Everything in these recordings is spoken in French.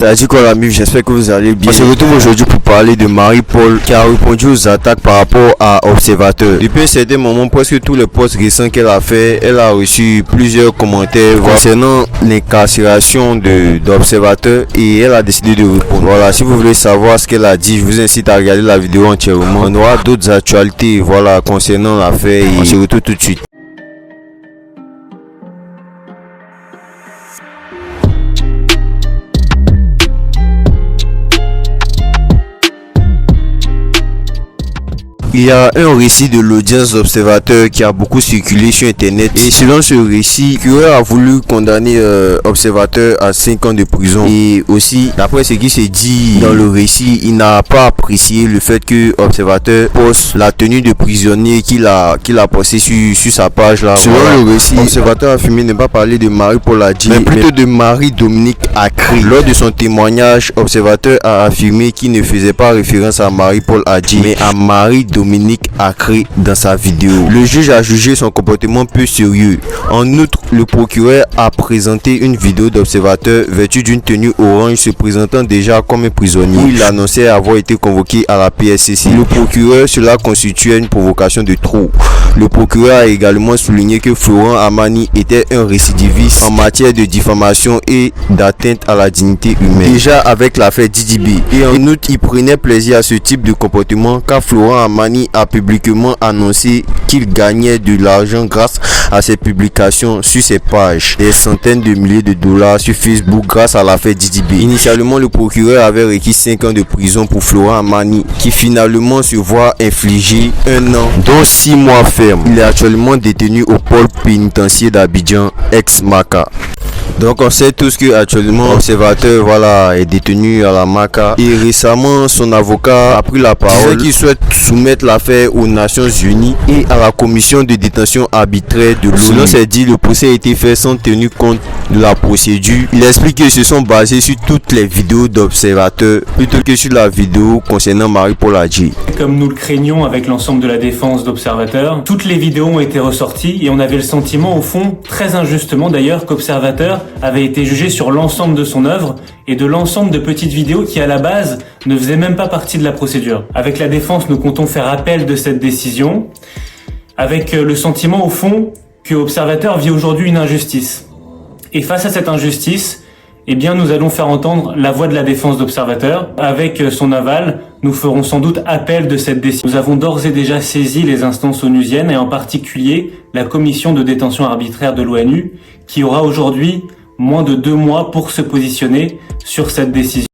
Salut quoi l'ami, j'espère que vous allez bien. On se retrouve aujourd'hui pour parler de Marie-Paul qui a répondu aux attaques par rapport à Observateur. Depuis un certain moment, presque tous les posts récents qu'elle a fait, elle a reçu plusieurs commentaires concernant l'incarcération d'Observateur et elle a décidé de répondre. Voilà, si vous voulez savoir ce qu'elle a dit, je vous incite à regarder la vidéo entièrement. On aura d'autres actualités voilà, concernant l'affaire et on se retrouve tout de suite. Il y a un récit de l'audience d'Observateur qui a beaucoup circulé sur internet et selon ce récit, Curé a voulu condamner Observateur à 5 ans de prison et aussi d'après ce qui s'est dit dans le récit, il n'a pas apprécié le fait que Observateur poste la tenue de prisonnier qu'il a posté sur sa page là. Selon le récit, Observateur a affirmé ne pas parler de Marie-Paul Adji mais plutôt de Marie-Dominique Acré. Lors de son témoignage, Observateur a affirmé qu'il ne faisait pas référence à Marie-Paul Adji mais à Marie-Dominique Acré dans sa vidéo. Le juge a jugé son comportement peu sérieux. En outre, le procureur a présenté une vidéo d'Observateur vêtu d'une tenue orange se présentant déjà comme un prisonnier où il annonçait avoir été convoqué à la PSCC. Le procureur, cela constituait une provocation de trop. Le procureur a également souligné que Florent Amani était un récidiviste en matière de diffamation et d'atteinte à la dignité humaine. Déjà avec l'affaire Didi B. Et en outre, il prenait plaisir à ce type de comportement car Florent Amani a publiquement annoncé qu'il gagnait de l'argent grâce à ses publications sur ses pages, des centaines de milliers de dollars sur Facebook grâce à l'affaire Didi B. Initialement, le procureur avait requis 5 ans de prison pour Florent Amani qui finalement se voit infliger 1 an dont 6 mois ferme. Il est actuellement détenu au pôle pénitentiaire d'Abidjan, ex-Maca. Donc on sait tous que actuellement Observateur voilà est détenu à la Maca et récemment son avocat a pris la parole qu'il souhaite soumettre l'affaire aux Nations Unies et à la commission de détention arbitraire de l'ONU. Selon ses dits, le procès a été fait sans tenir compte de la procédure. Il explique qu'ils se sont basés sur toutes les vidéos d'Observateur plutôt que sur la vidéo concernant Marie-Paul Adji. Comme nous le craignions avec l'ensemble de la défense d'Observateur, toutes les vidéos ont été ressorties et on avait le sentiment au fond, très injustement d'ailleurs, qu'Observateur avait été jugé sur l'ensemble de son œuvre et de l'ensemble de petites vidéos qui à la base ne faisaient même pas partie de la procédure. Avec la défense, nous comptons faire appel de cette décision avec le sentiment au fond que Observateur vit aujourd'hui une injustice. Et face à cette injustice, eh bien nous allons faire entendre la voix de la défense d'Observateur. Avec son aval, nous ferons sans doute appel de cette décision. Nous avons d'ores et déjà saisi les instances onusiennes et en particulier la commission de détention arbitraire de l'ONU qui aura aujourd'hui moins de 2 mois pour se positionner sur cette décision.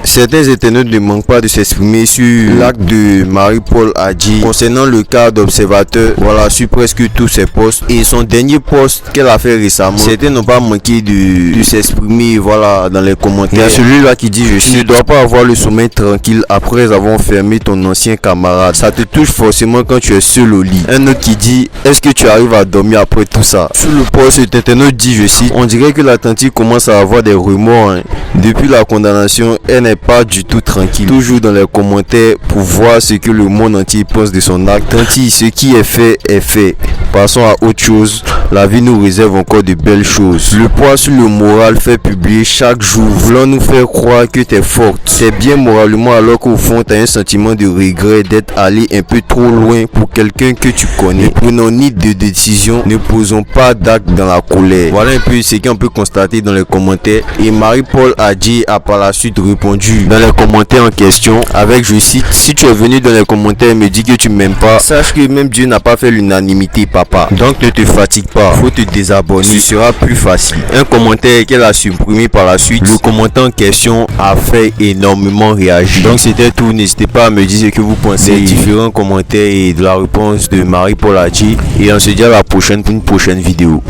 Certains internautes ne manquent pas de s'exprimer sur l'acte de Marie-Paul Adji concernant le cas d'Observateur, voilà, sur presque tous ses posts et son dernier post qu'elle a fait récemment. Certains n'ont pas manqué de s'exprimer, voilà, dans les commentaires. Il y a celui-là qui dit « Je ne dois pas avoir le sommeil tranquille après avoir fermé ton ancien camarade. Ça te touche forcément quand tu es seul au lit. » Un autre qui dit « Est-ce que tu arrives à dormir après tout ça ?» Sur le post, cet internaute dit, je cite, « On dirait que l'Atlantique commence à avoir des remords. Hein. Depuis la condamnation, elle n'est pas du tout tranquille. » Toujours dans les commentaires pour voir ce que le monde entier pense de son acte. Tanti, ce qui est fait est fait. Passons à autre chose. La vie nous réserve encore de belles choses. Le poids sur le moral fait publier chaque jour, voulant nous faire croire que t'es forte. C'est bien moralement alors qu'au fond t'as un sentiment de regret d'être allé un peu trop loin pour quelqu'un que tu connais. Ne prenons ni de décision, ne posons pas d'acte dans la colère. Voilà un peu ce qu'on peut constater dans les commentaires. Et Marie-Paul Adji a par la suite répondu dans les commentaires en question avec, je cite, « Si tu es venu dans les commentaires et me dis que tu m'aimes pas, sache que même Dieu n'a pas fait l'unanimité, papa. Donc ne te fatigue pas, faut te désabonner, ce sera plus facile. » Un commentaire qu'elle a supprimé par la suite. Le commentaire en question a fait énormément réagir. Donc c'était tout, n'hésitez pas à me dire ce que vous pensez des différents commentaires et de la réponse de Marie-Paul Adji et on se dit à la prochaine pour une prochaine vidéo.